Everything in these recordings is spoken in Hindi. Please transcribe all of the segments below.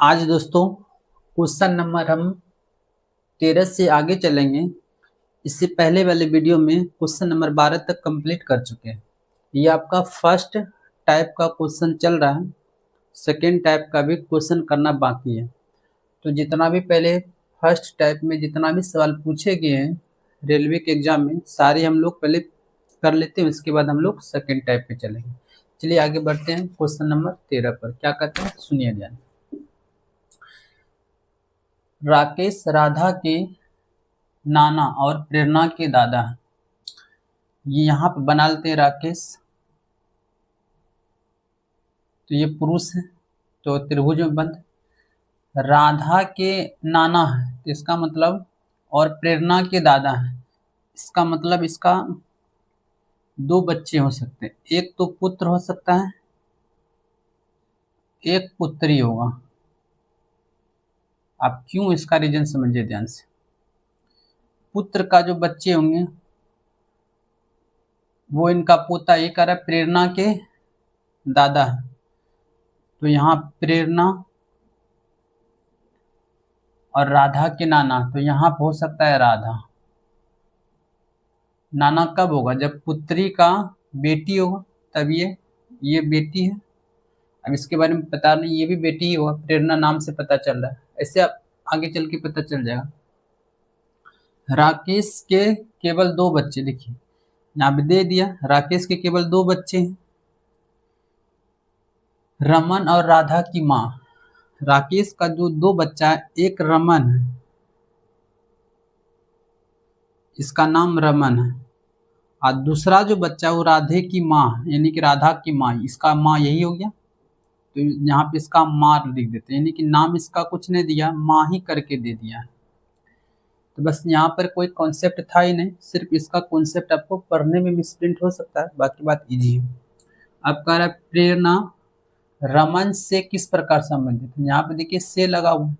आज दोस्तों क्वेश्चन नंबर हम 13 से आगे चलेंगे। इससे पहले वाले वीडियो में क्वेश्चन नंबर 12 तक कंप्लीट कर चुके हैं। ये आपका फर्स्ट टाइप का क्वेश्चन चल रहा है, सेकेंड टाइप का भी क्वेश्चन करना बाकी है। तो जितना भी पहले फर्स्ट टाइप में जितना भी सवाल पूछे गए हैं रेलवे के एग्जाम में, सारे हम लोग पहले कर लेते हैं, उसके बाद हम लोग सेकेंड टाइप पे चलेंगे। चलिए आगे बढ़ते हैं क्वेश्चन नंबर 13 पर। क्या कहते हैं सुनिए ध्यान। राकेश राधा के नाना और प्रेरणा के दादा हैं। ये यहाँ पे बना लेते हैं राकेश, तो ये पुरुष है तो त्रिभुज में बंद। राधा के नाना है तो इसका मतलब, और प्रेरणा के दादा है, इसका मतलब इसका दो बच्चे हो सकते हैं। एक तो पुत्र हो सकता है, एक पुत्री होगा। आप क्यों, इसका रीजन समझिए ध्यान से। पुत्र का जो बच्चे होंगे वो इनका पोता, ये कह रहा है प्रेरणा के दादा है, तो यहाँ प्रेरणा और राधा के नाना, तो यहाँ पे हो सकता है राधा। नाना कब होगा, जब पुत्री का बेटी होगा तब ये बेटी है। अब इसके बारे में पता नहीं, ये भी बेटी ही होगा, प्रेरणा नाम से पता चल रहा है, ऐसे आप आगे चल के पता चल जाएगा। राकेश के केवल दो बच्चे, देखिए यहाँ पे दे दिया राकेश के केवल दो बच्चे हैं, रमन और राधा की माँ। राकेश का जो दो बच्चा है, एक रमन है, इसका नाम रमन है, और दूसरा जो बच्चा है वो राधे की माँ यानी कि राधा की माँ, इसका माँ यही हो गया। तो यहाँ पे इसका माँ लिख देते हैं, यानी कि नाम इसका कुछ नहीं दिया, माँ ही करके दे दिया है। तो बस यहाँ पर कोई कॉन्सेप्ट था ही नहीं, सिर्फ इसका कॉन्सेप्ट आपको पढ़ने में मिसप्रिंट हो सकता है, बाकी बात इजी है। अब कह रहा है प्रेरणा रमन से किस प्रकार संबंधित है। यहाँ पे देखिए से लगा हुआ है,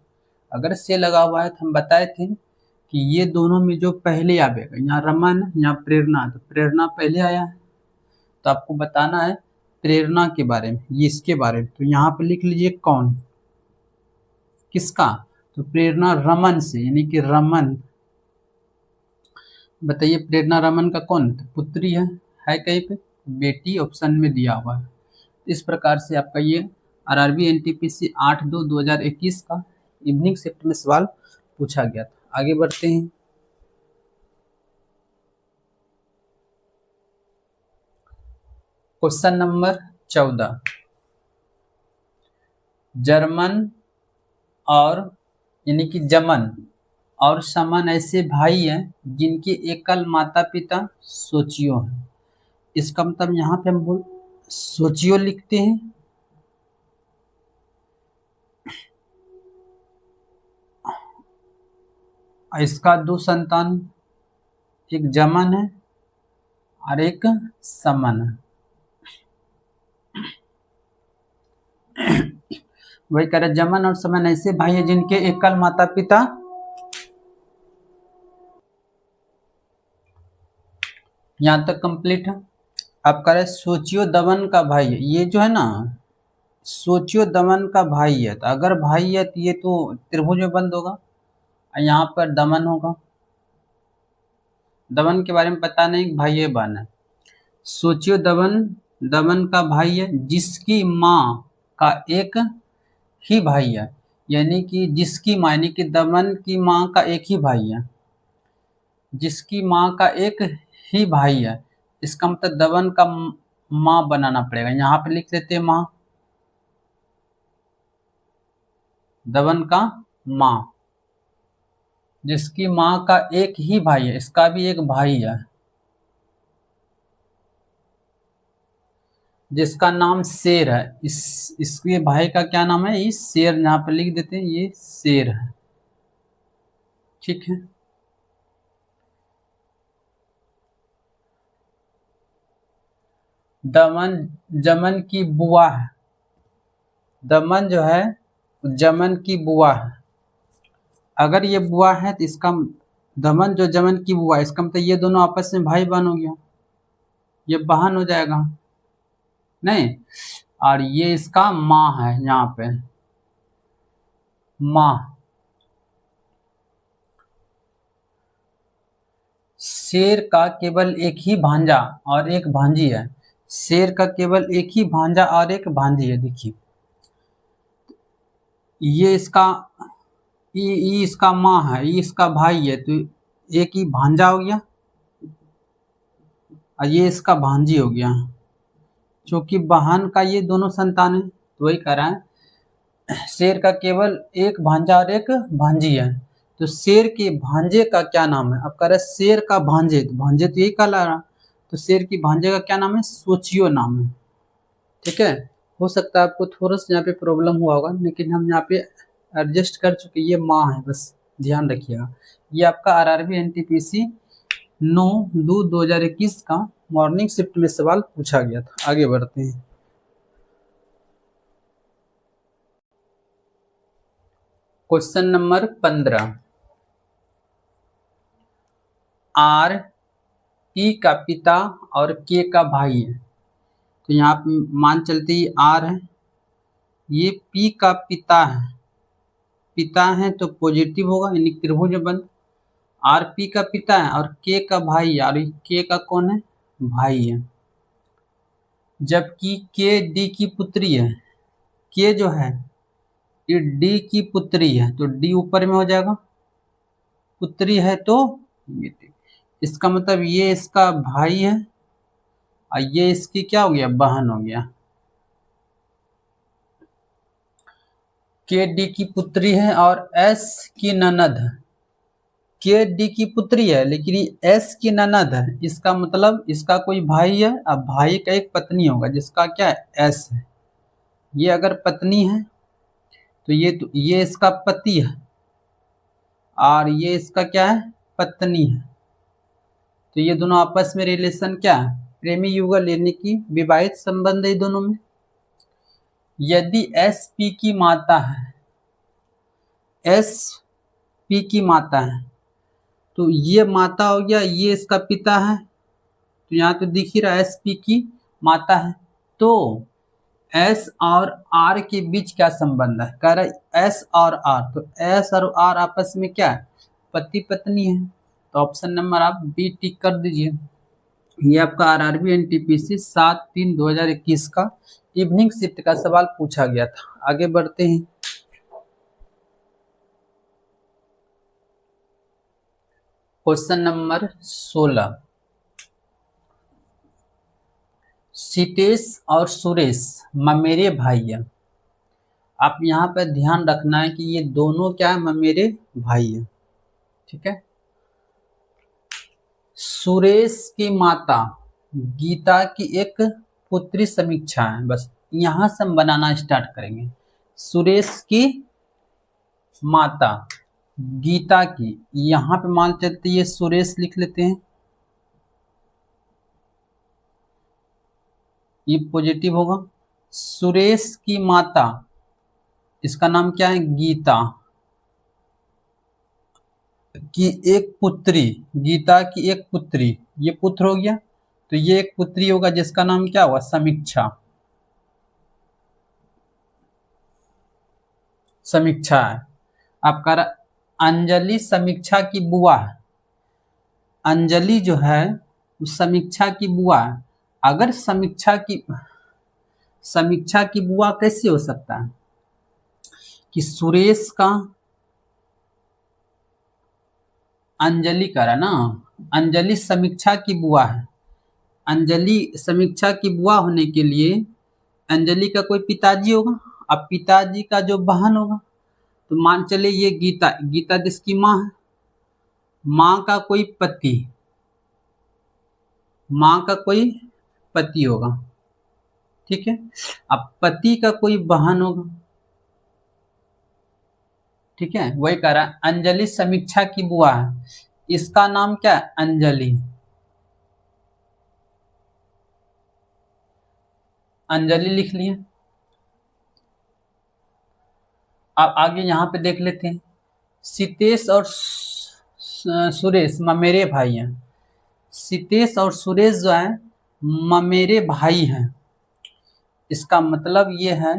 अगर से लगा हुआ है तो हम बताए थे कि ये दोनों में जो पहले आवेगा, यहाँ रमन यहाँ प्रेरणा, तो प्रेरणा पहले आया है, तो आपको बताना है प्रेरणा के बारे में, ये इसके बारे में। तो यहाँ पे लिख लीजिए कौन, किसका, तो प्रेरणा रमन से, यानी कि रमन। बताइए प्रेरणा रमन का कौन, तो पुत्री है कहीं पे, बेटी ऑप्शन में दिया हुआ है। इस प्रकार से आपका ये आरआरबी एनटीपीसी 8/2/2021 का इवनिंग शिफ्ट में सवाल पूछा गया था। आगे बढ़ते हैं। Question number 14। जर्मन और यानी कि जमन और समन ऐसे भाई हैं जिनके एकल माता पिता सोचियो हैं। इसका मतलब यहाँ पे हम सोचियो लिखते हैं, इसका दो संतान, एक जमन है और एक समन है। वही कह रहे जमन और समन ऐसे भाई हैं जिनके एकल माता पिता, यहाँ तक कंप्लीट है। आप कह रहे सोचियो दमन का भाई है, ये जो है ना सोचियो दमन का भाई है, तो अगर भाई है तो ये तो त्रिभुज में बंद होगा, और यहाँ पर दमन होगा। दमन के बारे में पता नहीं, भाई है बहन है। सोचियो दमन का भाई है जिसकी माँ का एक ही भाई है, यानी कि जिसकी माँ, यानी कि दमन की माँ का एक ही भाई है, जिसकी माँ का एक ही भाई है। इसका मतलब दमन का माँ बनाना पड़ेगा, यहाँ पे लिख देते हैं माँ, दमन का माँ, जिसकी माँ का एक ही भाई है, इसका भी एक भाई है जिसका नाम शेर है। इसके भाई का क्या नाम है, इस शेर, यहाँ पे लिख देते हैं ये शेर है, ठीक है। दमन जमन की बुआ है, दमन जो है जमन की बुआ है। अगर ये बुआ है तो इसका दमन जो जमन की बुआ है, इसका मतलब ये दोनों आपस में भाई बहन हो गया, ये बहन हो जाएगा नहीं, और ये इसका माँ है यहाँ पे, माँ। शेर का केवल एक ही भांजा और एक भांजी है। शेर का केवल एक ही भांजा और एक भांजी है। देखिए ये इसका ये इसका माँ है, ये इसका भाई है, तो एक ही भांजा हो गया और ये इसका भांजी हो गया। क्योंकि बहन का ये दोनों संतान है, तो वही कह रहा है शेर का केवल एक भांजा और एक भांजी है। तो शेर के भांजे का क्या नाम है? अब कह रहा है शेर का भांजे, तो भांजे तो यही कहला रहा, तो शेर की भांजे का क्या नाम है? सोचियो नाम है। ठीक है, हो सकता है आपको थोड़ा सा यहाँ पे प्रॉब्लम हुआ होगा, लेकिन हम यहाँ पे एडजस्ट कर चुके। ये माँ है, बस ध्यान रखिएगा। ये आपका आरआरबी एनटीपीसी 9/2/2021 का मॉर्निंग शिफ्ट में सवाल पूछा गया था। आगे बढ़ते हैं। Question number 15। आर पी का पिता और के का भाई है। तो यहाँ पे मान चलते ही आर है, ये पी का पिता है, पिता है तो पॉजिटिव होगा, यानी त्रिभुज बंध। आर पी का पिता है और के का भाई है, और के का कौन है? भाई है। जबकि के डी की पुत्री है, के जो है ये डी की पुत्री है, तो डी ऊपर में हो जाएगा, पुत्री है तो इसका मतलब ये इसका भाई है और ये इसकी क्या हो गया? बहन हो गया। के डी की पुत्री है और एस की ननद है। के डी की पुत्री है लेकिन ये एस की ननद है, इसका मतलब इसका कोई भाई है, अब भाई का एक पत्नी होगा जिसका क्या है? एस है। ये अगर पत्नी है तो ये इसका पति है और ये इसका क्या है? पत्नी है। तो ये दोनों आपस में रिलेशन क्या है? प्रेमी युगल, यानी कि विवाहित संबंध है दोनों में। यदि एस पी की माता है, एस पी की माता है, तो ये माता हो गया, ये इसका पिता है, तो यहाँ तो दिख ही रहा है एस पी की माता है। तो एस और आर के बीच क्या संबंध है? कह रहा है एस और आर, तो एस और आर आपस में क्या है? पति पत्नी है। तो ऑप्शन नंबर आप बी टिक कर दीजिए। ये आपका आरआरबी एनटीपीसी 7/3/2021 का इवनिंग शिफ्ट का सवाल पूछा गया था। आगे बढ़ते हैं। Question number 16। सीतेश और सुरेश ममेरे भाई है। आप यहाँ पर ध्यान रखना है कि ये दोनों क्या है? ममेरे भाई है। ठीक है। सुरेश की माता गीता की एक पुत्री समीक्षा है। बस यहां से हम बनाना स्टार्ट करेंगे। सुरेश की माता गीता की, यहां पे मान चलते ये सुरेश लिख लेते हैं, ये पॉजिटिव होगा। सुरेश की माता, इसका नाम क्या है? गीता की एक पुत्री, गीता की एक पुत्री, ये पुत्र हो गया, तो ये एक पुत्री होगा जिसका नाम क्या हुआ? समीक्षा। समीक्षा है। आपका अंजलि समीक्षा की बुआ है। अंजलि जो है समीक्षा की बुआ है। अगर समीक्षा की बुआ कैसे हो सकता है? कि सुरेश का अंजलि करा ना, अंजलि समीक्षा की बुआ है। अंजलि समीक्षा की बुआ होने के लिए अंजलि का कोई पिताजी होगा, अब पिताजी का जो बहन होगा, तो मान चले ये गीता जिसकी माँ है, माँ का कोई पति, माँ का कोई पति होगा। ठीक है। अब पति का कोई बहन होगा। ठीक है, वही कह रहा है अंजलि समीक्षा की बुआ है, इसका नाम क्या है? अंजलि। अंजलि लिख लिए। अब आगे यहां पे देख लेते हैं। सीतेश और सुरेश ममेरे भाई हैं। सीतेश और सुरेश जो है ममेरे भाई हैं। इसका मतलब ये है,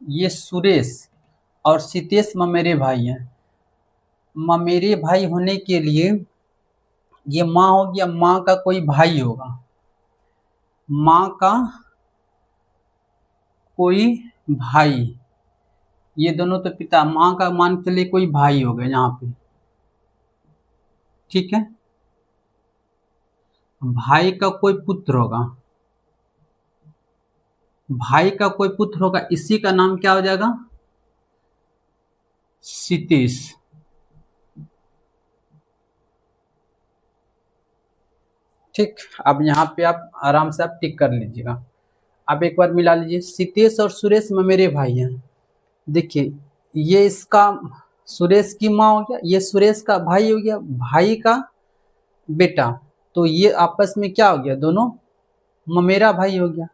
ये सुरेश और सितेश ममेरे भाई हैं। ममेरे भाई होने के लिए ये माँ हो गया, माँ का कोई भाई होगा, माँ का कोई भाई, ये दोनों तो पिता, माँ का मान के चलिए कोई भाई हो गया यहाँ पे, ठीक है। भाई का कोई पुत्र होगा, भाई का कोई पुत्र होगा, इसी का नाम क्या हो जाएगा, सितेश। ठीक, अब यहाँ पे आप आराम से आप टिक कर लीजिएगा। आप एक बार मिला लीजिए, सितेश और सुरेश मेरे भाई हैं। देखिए ये इसका सुरेश की माँ हो गया, ये सुरेश का भाई हो गया, भाई का बेटा, तो ये आपस में क्या हो गया, दोनों ममेरा भाई हो गया।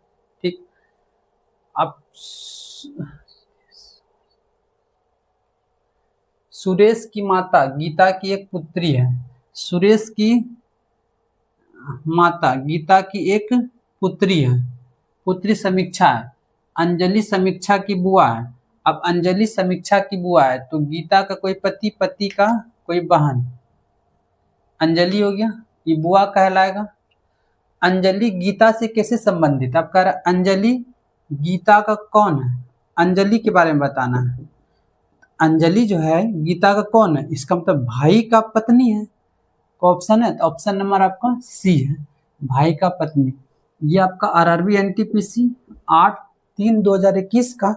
ठीक, अब सुरेश की माता गीता की एक पुत्री है, सुरेश की माता गीता की एक पुत्री है, पुत्री समीक्षा है, अंजलि समीक्षा की बुआ है। अब अंजलि समीक्षा की बुआ है तो गीता का कोई पति, पति का कोई बहन, अंजलि हो गया, ये बुआ कहलाएगा। अंजलि गीता से कैसे संबंधित, आप कह रहे अंजलि गीता का कौन है, अंजलि के बारे में बताना है। अंजलि जो है गीता का कौन है, इसका मतलब भाई का पत्नी है, ऑप्शन है तो ऑप्शन नंबर आपका सी है, भाई का पत्नी। ये आपका आरआरबी एनटीपीसी 8/3/2021 का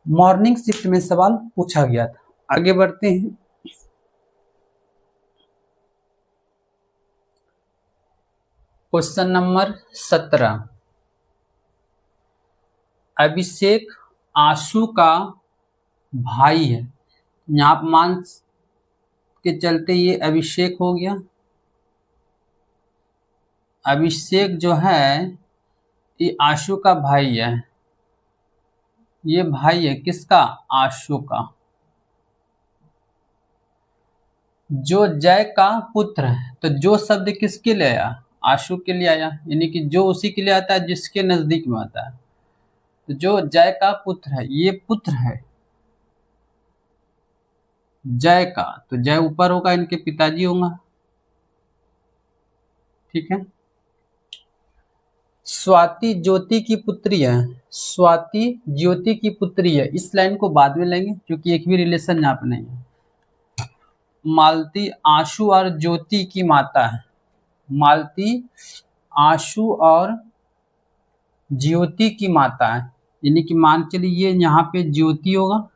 मॉर्निंग शिफ्ट में सवाल पूछा गया था। आगे बढ़ते हैं। क्वेश्चन नंबर 17, अभिषेक आशु का भाई है, यहाँ आप मान के चलते ये अभिषेक हो गया। अभिषेक जो है ये आशु का भाई है, ये भाई है किसका, आशु का। जो जय का पुत्र है, तो जो शब्द किसके लिए आया, आशु के लिए आया, यानी कि जो उसी के लिए आता है जिसके नजदीक में आता है। तो जो जय का पुत्र है, ये पुत्र है जय का, तो जय ऊपर होगा, इनके पिताजी होंगे, ठीक है। स्वाति ज्योति की पुत्री है, स्वाति ज्योति की पुत्री है, इस लाइन को बाद में लेंगे क्योंकि एक भी रिलेशन यहाँ पे नहीं है। मालती आशु और ज्योति की माता है, मालती आशु और ज्योति की माता है, यानी कि मान चलिए यहाँ पे ज्योति होगा,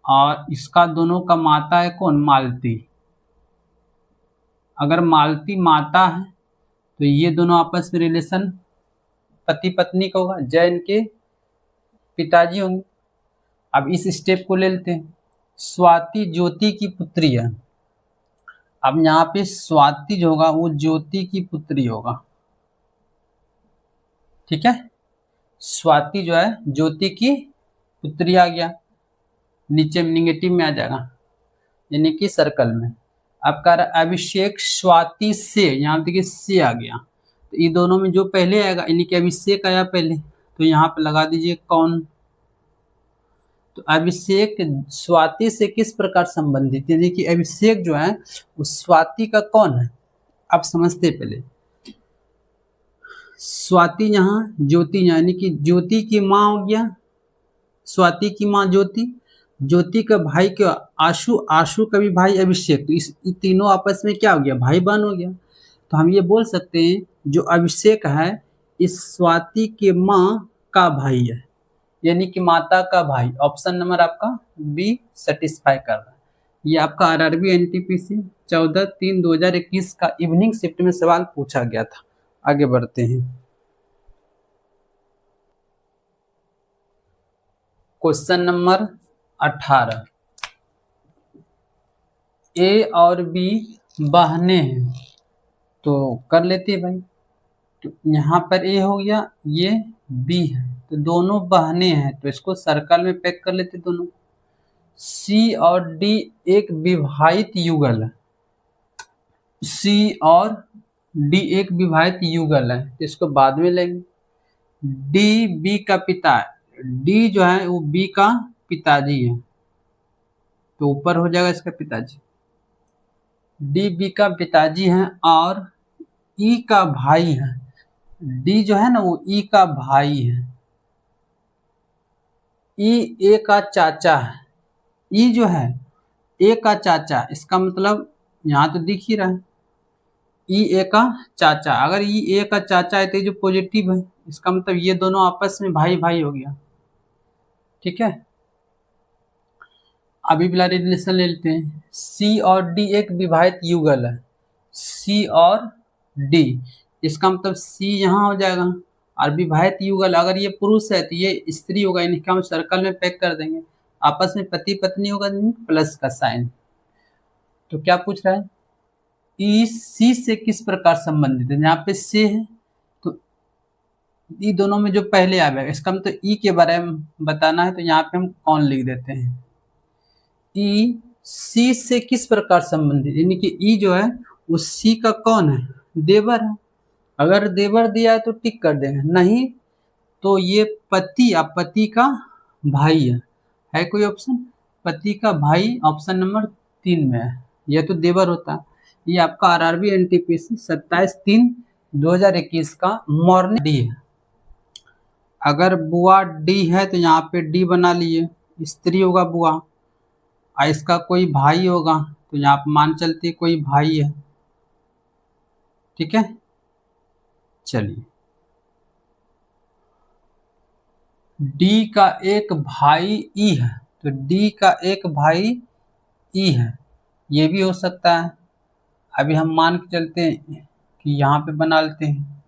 और इसका दोनों का माता है कौन, मालती। अगर मालती माता है तो ये दोनों आपस में रिलेशन पति पत्नी का होगा, जय इनके पिताजी होंगे। अब इस स्टेप को ले लेते हैं, स्वाति ज्योति की पुत्री है। अब यहाँ पे स्वाति जो होगा वो ज्योति की पुत्री होगा, ठीक है। स्वाति जो है ज्योति की पुत्री आ गया, नीचे निगेटिव में आ जाएगा यानी कि सर्कल में। आपका अभिषेक स्वाति से, यहाँ देखिए से आ गया, तो ये दोनों में जो पहले आएगा यानी कि अभिषेक आया पहले, तो यहाँ पे लगा दीजिए कौन। तो अभिषेक स्वाति से किस प्रकार संबंधित, यानी कि अभिषेक जो है वो स्वाति का कौन है, आप समझते पहले। स्वाति यहाँ, ज्योति यानी कि ज्योति की माँ हो गया, स्वाति की माँ ज्योति, ज्योति का भाई क्या आशु, आशु का भी भाई अभिषेक, तो इस तीनों आपस में क्या हो गया, भाई बहन हो गया। तो हम ये बोल सकते हैं जो अभिषेक है इस स्वाति के माँ का भाई है, यानी कि माता का भाई। ऑप्शन नंबर आपका बी सेटिस्फाई कर रहा है। ये आपका आरआरबी एनटीपीसी 14/3/2021 का इवनिंग शिफ्ट में सवाल पूछा गया था। आगे बढ़ते हैं। क्वेश्चन नंबर 18, ए और बी बहने हैं, तो कर लेते हैं भाई। तो यहाँ पर ए हो गया, ये बी है, तो दोनों बहने हैं, तो इसको सर्कल में पैक कर लेते दोनों। सी और डी एक विवाहित युगल है, सी और डी एक विवाहित युगल है, तो इसको बाद में लेंगे। डी बी का पिता है, डी जो है वो बी का पिताजी है, तो ऊपर हो जाएगा इसका पिताजी। डी बी का पिताजी है और ई का भाई है। डी जो है ना वो ई का भाई है। ई ए का चाचा है। ई जो है ए का चाचा, इसका मतलब यहाँ तो दिख ही रहा है ई ए का चाचा। अगर ई ए का चाचा है तो ये जो पॉजिटिव है, इसका मतलब ये दोनों आपस में भाई भाई हो गया। ठीक है, अभी बिला रिलेशन ले लेते हैं। सी और डी एक विवाहित युगल है। सी और डी, इसका मतलब सी यहाँ हो जाएगा और विवाहित युगल, अगर ये पुरुष है तो ये स्त्री होगा, इनका हम सर्कल में पैक कर देंगे। आपस में पति पत्नी होगा, प्लस का साइन। तो क्या पूछ रहा है, ई सी से किस प्रकार संबंधित है। यहाँ पे से है तो ई दोनों में जो पहले आएगा, इसका मतलब ई के बारे में बताना है, तो यहाँ पे हम कौन लिख देते हैं। ई सी से किस प्रकार संबंधित, यानी कि ई जो है वो सी का कौन है, देवर है। अगर देवर दिया है तो टिक कर देंगे, नहीं तो ये पति या पति का भाई है कोई ऑप्शन, पति का भाई ऑप्शन नंबर 3 में है, यह तो देवर होता है। ये आपका आरआरबी एनटीपीसी 27/3/2021 का मॉर्निंग डी है। अगर बुआ डी है तो यहाँ पे डी बना लिए, स्त्री होगा बुआ, और इसका कोई भाई होगा तो यहाँ पे मान चलते कोई भाई है। ठीक है, चलिए डी का एक भाई ई है, तो डी का एक भाई ई है, ये भी हो सकता है। अभी हम मान के चलते हैं कि यहाँ पे बना लेते हैं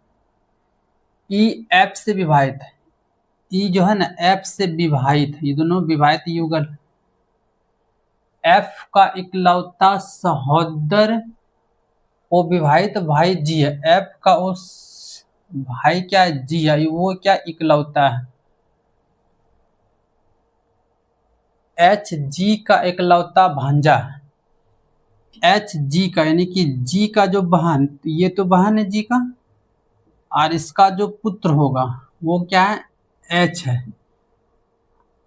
ई एफ से विवाहित है। ई जो है ना एफ से विवाहित है, ये दोनों विवाहित युगल। एफ का इकलौता सहोदर वो विवाहित भाई जी है। एफ का उस भाई क्या जी है, वो क्या इकलौता है। एच जी का इकलौता भांजा है। एच जी का यानी कि जी का जो बहन, तो ये तो बहन है जी का, और इसका जो पुत्र होगा वो क्या है, एच है,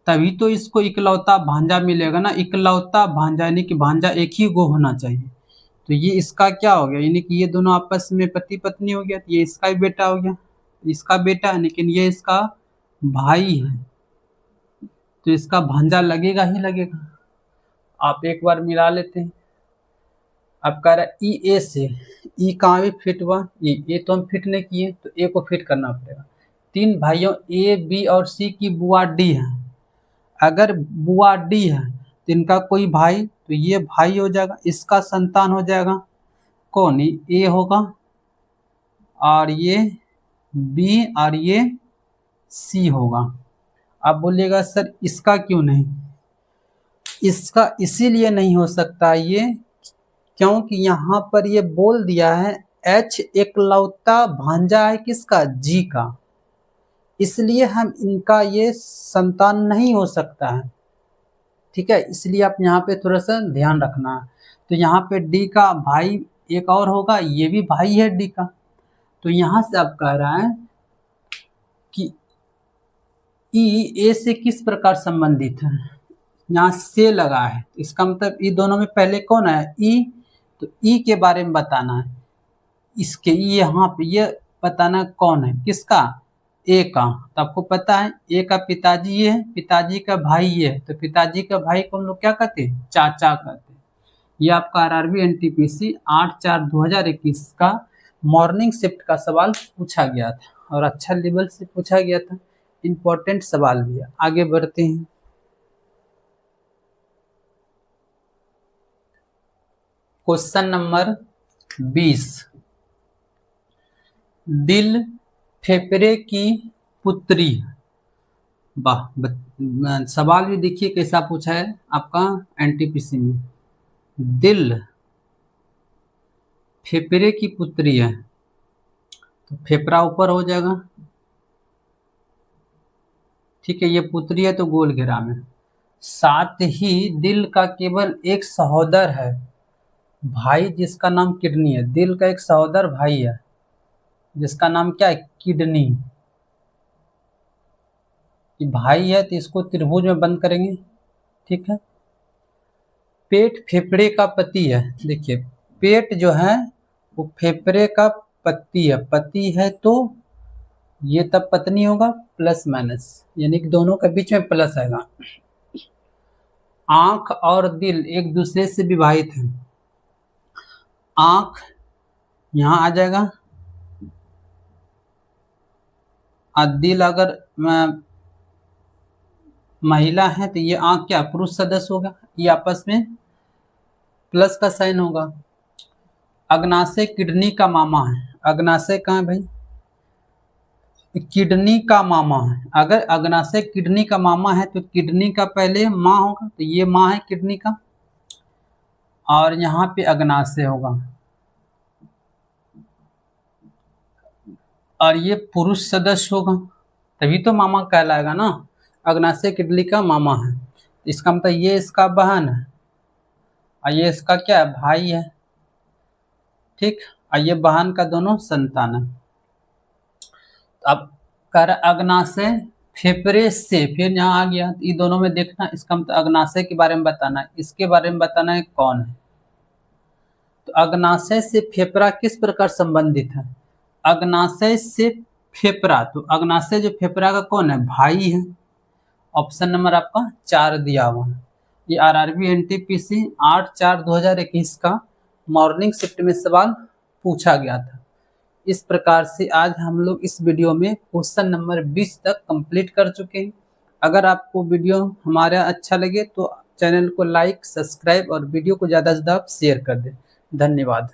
तभी तो इसको इकलौता भांजा मिलेगा ना। इकलौता भांजा यानी कि भांजा एक ही गो होना चाहिए, तो ये इसका क्या हो गया, यानी कि ये दोनों आपस में पति पत्नी हो गया, तो ये इसका ही बेटा हो गया, इसका बेटा है, लेकिन ये इसका भाई है, तो इसका भांजा लगेगा ही लगेगा। आप एक बार मिला लेते हैं। अब कह रहा है ई ए से, ई कहाँ भी फिट हुआ, ए तो हम फिट नहीं किए, तो ए को फिट करना पड़ेगा। 3 भाइयों ए बी और सी की बुआ डी है। अगर बुआ डी है तो इनका कोई भाई, तो ये भाई हो जाएगा, इसका संतान हो जाएगा कौन, ए होगा, और ये बी और ये सी होगा। अब बोलिएगा सर इसका क्यों नहीं, इसका इसीलिए नहीं हो सकता ये, क्योंकि यहाँ पर ये बोल दिया है एच एकलौता भांजा है किसका, जी का, इसलिए हम इनका ये संतान नहीं हो सकता है। ठीक है, इसलिए आप यहाँ पे थोड़ा सा ध्यान रखना है। तो यहाँ पे डी का भाई एक और होगा, ये भी भाई है डी का, तो यहाँ से आप कह रहा है कि ई ए से किस प्रकार संबंधित है, यहाँ से लगा है, इसका मतलब ई दोनों में पहले कौन है, ई, तो ई के बारे में बताना है, इसके यहाँ पे ये बताना कौन है, किसका, ए का। तो आपको पता है ए का पिताजी ये है, पिताजी का भाई ये है, तो पिताजी का भाई को हम लोग क्या कहते हैं, चाचा कहते हैं। ये आपका आरआरबी एनटीपीसी 8/4/2021 का मॉर्निंग शिफ्ट का सवाल पूछा गया था, और अच्छा लेवल से पूछा गया था, इंपॉर्टेंट सवाल भी है। आगे बढ़ते हैं। क्वेश्चन नंबर 20, दिल फेफड़े की पुत्री। वाह, सवाल भी देखिए कैसा पूछा है आपका एनटीपीसी में। दिल फेफड़े की पुत्री है, तो फेफड़ा ऊपर हो जाएगा। ठीक है, ये पुत्री है तो गोल घेरा में। साथ ही दिल का केवल एक सहोदर है, भाई जिसका नाम किडनी है। दिल का एक सहोदर भाई है जिसका नाम क्या है, किडनी। ये भाई है तो इसको त्रिभुज में बंद करेंगे, ठीक है। पेट फेफड़े का पति है, देखिए पेट जो है वो फेफड़े का पति है, पति है तो ये तब पत्नी होगा, प्लस माइनस यानी कि दोनों के बीच में प्लस आएगा। आंख और दिल एक दूसरे से विभाजित है, आंख यहाँ आ जाएगा और दिल अगर महिला है तो ये आंख क्या पुरुष सदस्य होगा, ये आपस में प्लस का साइन होगा। अग्नाशय किडनी का मामा है, अग्नाशय कहाँ है भाई, किडनी का मामा है। अगर अग्नाशय किडनी का मामा है तो किडनी का पहले माँ होगा, तो ये माँ है किडनी का, और यहाँ पे अग्नाशय होगा, और ये पुरुष सदस्य होगा, तभी तो मामा कहलाएगा ना। अग्नाशय किडनी का मामा है, इसका मतलब ये इसका बहन है और ये इसका क्या है, भाई है, ठीक। और ये बहन का दोनों संतान है। अब कर अग्नाशय फेफड़े से, फिर यहाँ आ गया तो ये दोनों में देखना, इसका मतलब अग्नाशय के बारे में बताना है, इसके बारे में बताना है कौन है। तो अग्नाशय से फेफड़ा किस प्रकार संबंधित है, अग्नाशय से फेफड़ा, तो अग्नाशय जो फेफड़ा का कौन है, भाई है। ऑप्शन नंबर आपका 4 दिया हुआ है। ये आरआरबी एनटीपीसी 8/4/2021 का मॉर्निंग शिफ्ट में सवाल पूछा गया था। इस प्रकार से आज हम लोग इस वीडियो में क्वेश्चन नंबर 20 तक कंप्लीट कर चुके हैं। अगर आपको वीडियो हमारा अच्छा लगे तो चैनल को लाइक, सब्सक्राइब और वीडियो को ज़्यादा से ज़्यादा शेयर कर दें। धन्यवाद।